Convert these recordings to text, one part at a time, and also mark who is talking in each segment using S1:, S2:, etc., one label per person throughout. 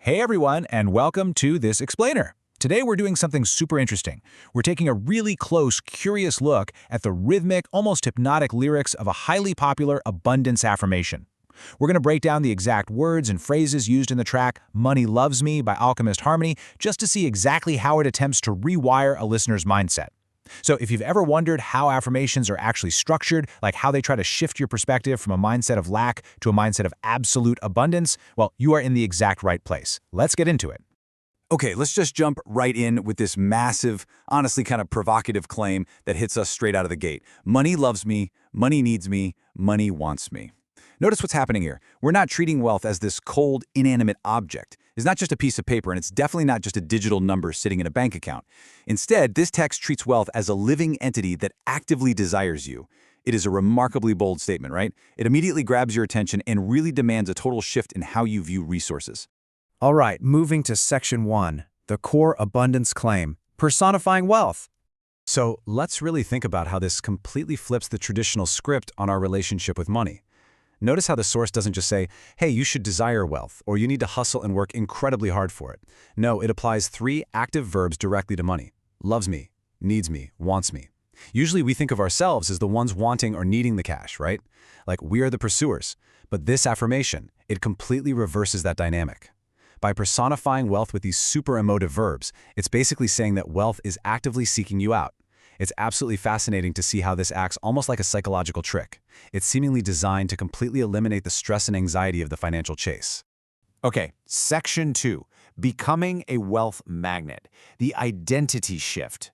S1: Hey everyone, and welcome to this explainer. Today we're doing something super interesting. We're taking a really close, curious look at the rhythmic, almost hypnotic lyrics of a highly popular abundance affirmation. We're going to break down the exact words and phrases used in the track Money Loves Me by Alchemist Harmony just to see exactly how it attempts to rewire a listener's mindset. So if you've ever wondered how affirmations are actually structured, like how they try to shift your perspective from a mindset of lack to a mindset of absolute abundance, well, you are in the exact right place. Let's get into it.
S2: Okay, let's just jump right in with this massive, honestly kind of provocative claim that hits us straight out of the gate. Money loves me, money needs me, money wants me. Notice what's happening here. We're not treating wealth as this cold, inanimate object. It's not just a piece of paper, and it's definitely not just a digital number sitting in a bank account. Instead, this text treats wealth as a living entity that actively desires you. It is a remarkably bold statement, right? It immediately grabs your attention and really demands a total shift in how you view resources.
S3: All right, moving to Section 1, the core abundance claim, personifying wealth.
S2: So let's really think about how this completely flips the traditional script on our relationship with money. Notice how the source doesn't just say, hey, you should desire wealth, or you need to hustle and work incredibly hard for it. No, it applies 3 active verbs directly to money. Loves me, needs me, wants me. Usually we think of ourselves as the ones wanting or needing the cash, right? Like we are the pursuers. But this affirmation, it completely reverses that dynamic. By personifying wealth with these super emotive verbs, it's basically saying that wealth is actively seeking you out. It's absolutely fascinating to see how this acts almost like a psychological trick. It's seemingly designed to completely eliminate the stress and anxiety of the financial chase.
S1: Okay, Section 2, becoming a wealth magnet, the identity shift.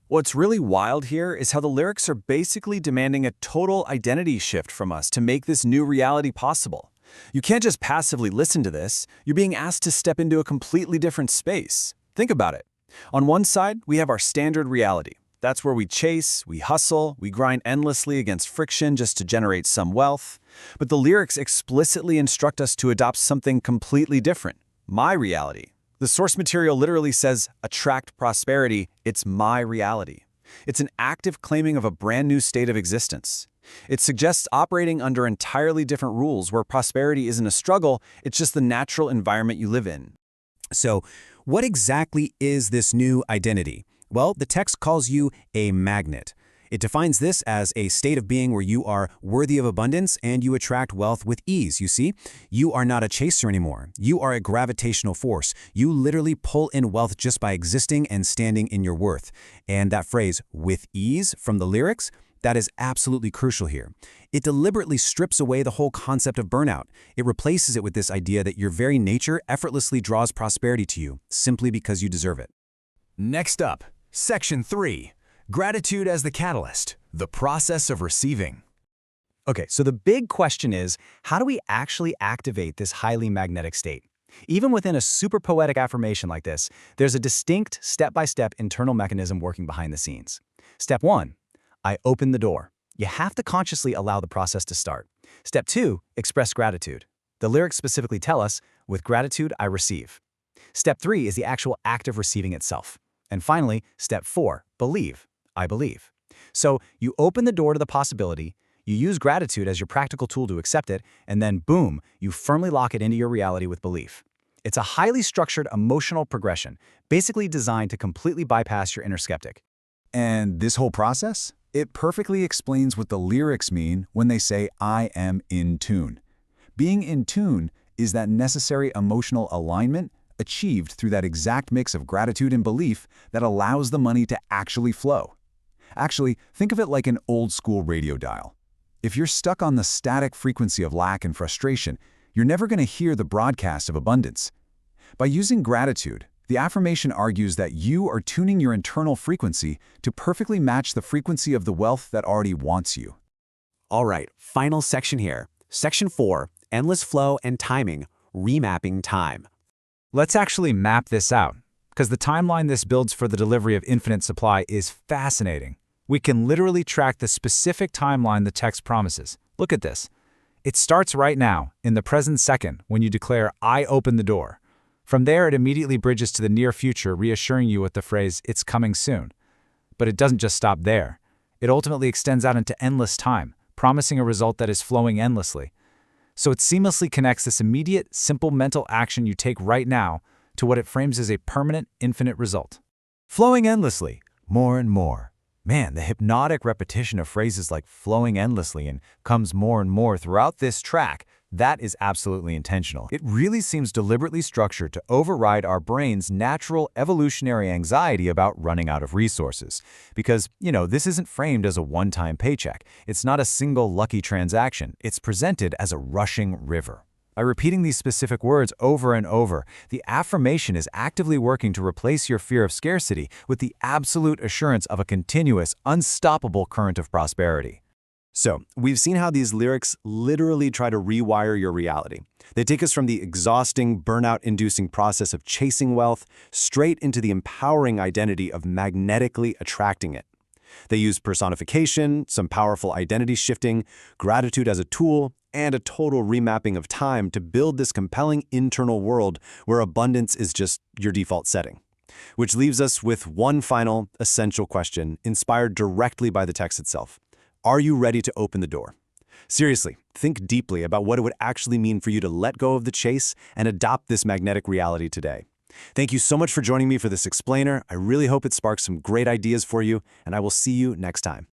S3: What's really wild here is how the lyrics are basically demanding a total identity shift from us to make this new reality possible. You can't just passively listen to this. You're being asked to step into a completely different space. Think about it. On one side, we have our standard reality. That's where we chase, we hustle, we grind endlessly against friction just to generate some wealth. But the lyrics explicitly instruct us to adopt something completely different, my reality. The source material literally says, attract prosperity, it's my reality. It's an active claiming of a brand new state of existence. It suggests operating under entirely different rules where prosperity isn't a struggle, it's just the natural environment you live in.
S4: So, what exactly is this new identity? Well, the text calls you a magnet. It defines this as a state of being where you are worthy of abundance and you attract wealth with ease, you see? You are not a chaser anymore. You are a gravitational force. You literally pull in wealth just by existing and standing in your worth. And that phrase, with ease, from the lyrics, that is absolutely crucial here. It deliberately strips away the whole concept of burnout. It replaces it with this idea that your very nature effortlessly draws prosperity to you, simply because you deserve it.
S1: Next up, Section 3, gratitude as the catalyst, the process of receiving.
S3: Okay, so the big question is, how do we actually activate this highly magnetic state? Even within a super poetic affirmation like this, there's a distinct step-by-step internal mechanism working behind the scenes. Step 1, I open the door. You have to consciously allow the process to start. Step 2, express gratitude. The lyrics specifically tell us, with gratitude, I receive. Step 3 is the actual act of receiving itself. And finally, Step 4, believe. I believe. So you open the door to the possibility, you use gratitude as your practical tool to accept it, and then boom, you firmly lock it into your reality with belief. It's a highly structured emotional progression, basically designed to completely bypass your inner skeptic.
S2: And this whole process? It perfectly explains what the lyrics mean when they say, I am in tune. Being in tune is that necessary emotional alignment achieved through that exact mix of gratitude and belief that allows the money to actually flow. Actually, think of it like an old-school radio dial. If you're stuck on the static frequency of lack and frustration, you're never going to hear the broadcast of abundance. By using gratitude, the affirmation argues that you are tuning your internal frequency to perfectly match the frequency of the wealth that already wants you.
S4: All right, final section here. Section 4, endless flow and timing, remapping time.
S1: Let's actually map this out, because the timeline this builds for the delivery of infinite supply is fascinating. We can literally track the specific timeline the text promises. Look at this. It starts right now, in the present second, when you declare, I open the door. From there, it immediately bridges to the near future, reassuring you with the phrase, it's coming soon. But it doesn't just stop there. It ultimately extends out into endless time, promising a result that is flowing endlessly.
S3: So it seamlessly connects this immediate, simple mental action you take right now to what it frames as a permanent, infinite result. Flowing endlessly, more and more. Man, the hypnotic repetition of phrases like flowing endlessly and comes more and more throughout this track, that is absolutely intentional. It really seems deliberately structured to override our brain's natural evolutionary anxiety about running out of resources. Because, this isn't framed as a one-time paycheck. It's not a single lucky transaction. It's presented as a rushing river. By repeating these specific words over and over, the affirmation is actively working to replace your fear of scarcity with the absolute assurance of a continuous, unstoppable current of prosperity.
S4: So, we've seen how these lyrics literally try to rewire your reality. They take us from the exhausting, burnout-inducing process of chasing wealth straight into the empowering identity of magnetically attracting it. They use personification, some powerful identity shifting, gratitude as a tool, and a total remapping of time to build this compelling internal world where abundance is just your default setting. Which leaves us with one final, essential question inspired directly by the text itself. Are you ready to open the door? Seriously, think deeply about what it would actually mean for you to let go of the chase and adopt this magnetic reality today. Thank you so much for joining me for this explainer. I really hope it sparks some great ideas for you, and I will see you next time.